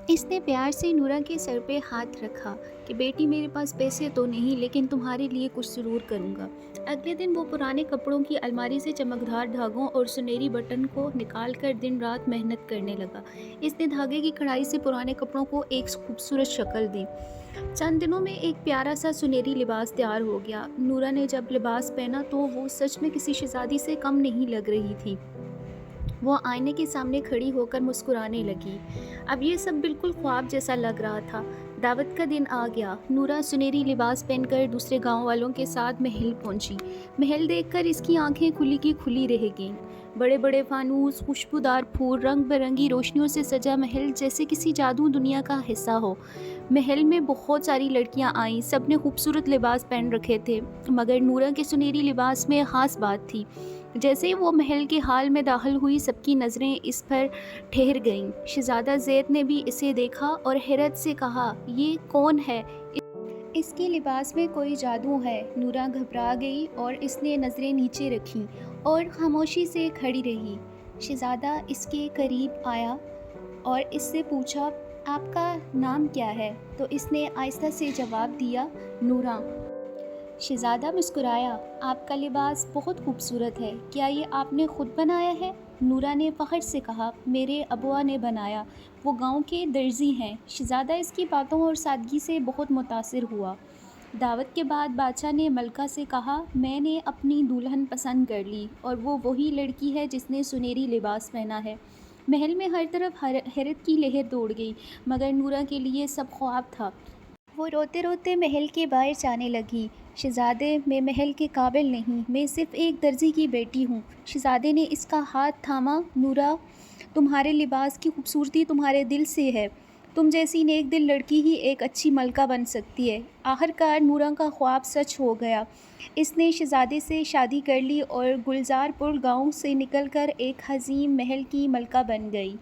اس نے پیار سے نورا کے سر پہ ہاتھ رکھا کہ بیٹی میرے پاس پیسے تو نہیں لیکن تمہارے لیے کچھ ضرور کروں گا۔ اگلے دن وہ پرانے کپڑوں کی الماری سے چمکدار دھاگوں اور سنہری بٹن کو نکال کر دن رات محنت کرنے لگا۔ اس نے دھاگے کی کڑھائی سے پرانے کپڑوں کو ایک خوبصورت شکل دی۔ چند دنوں میں ایک پیارا سا سنہری لباس تیار ہو گیا۔ نورا نے جب لباس پہنا تو وہ سچ میں کسی شہزادی سے کم نہیں لگ رہی تھی۔ وہ آئینے کے سامنے کھڑی ہو کر مسکرانے لگی۔ اب یہ سب بالکل خواب جیسا لگ رہا تھا۔ دعوت کا دن آ گیا۔ نورا سنہری لباس پہن کر دوسرے گاؤں والوں کے ساتھ محل پہنچی۔ محل دیکھ کر اس کی آنکھیں کھلی کی کھلی رہ گئیں۔ بڑے بڑے فانوس، خوشبودار پھول، رنگ برنگی روشنیوں سے سجا محل جیسے کسی جادو دنیا کا حصہ ہو۔ محل میں بہت ساری لڑکیاں آئیں، سب نے خوبصورت لباس پہن رکھے تھے، مگر نورا کے سنہری لباس میں خاص بات تھی۔ جیسے ہی وہ محل کے حال میں داخل ہوئی، سب کی نظریں اس پر ٹھہر گئیں۔ شہزادہ زید نے بھی اسے دیکھا اور حیرت سے کہا، یہ کون ہے؟ اس کے لباس میں کوئی جادو ہے۔ نورا گھبرا گئی اور اس نے نظریں نیچے رکھیں اور خاموشی سے کھڑی رہی۔ شہزادہ اس کے قریب آیا اور اس سے پوچھا، آپ کا نام کیا ہے؟ تو اس نے آہستہ سے جواب دیا، نورا۔ شہزادہ مسکرایا، آپ کا لباس بہت خوبصورت ہے، کیا یہ آپ نے خود بنایا ہے؟ نورا نے فخر سے کہا، میرے ابوا نے بنایا، وہ گاؤں کے درزی ہیں۔ شہزادہ اس کی باتوں اور سادگی سے بہت متاثر ہوا۔ دعوت کے بعد بادشاہ نے ملکہ سے کہا، میں نے اپنی دلہن پسند کر لی اور وہ وہی لڑکی ہے جس نے سنہری لباس پہنا ہے۔ محل میں ہر طرف حیرت کی لہر دوڑ گئی، مگر نورا کے لیے سب خواب تھا۔ وہ روتے روتے محل کے باہر جانے لگی، شہزادے میں محل کے قابل نہیں، میں صرف ایک درزی کی بیٹی ہوں۔ شہزادے نے اس کا ہاتھ تھاما، نورا، تمہارے لباس کی خوبصورتی تمہارے دل سے ہے، تم جیسی نیک دل لڑکی ہی ایک اچھی ملکہ بن سکتی ہے۔ آخرکار نورا کا خواب سچ ہو گیا۔ اس نے شہزادے سے شادی کر لی اور گلزار پور گاؤں سے نکل کر ایک عظیم محل کی ملکہ بن گئی۔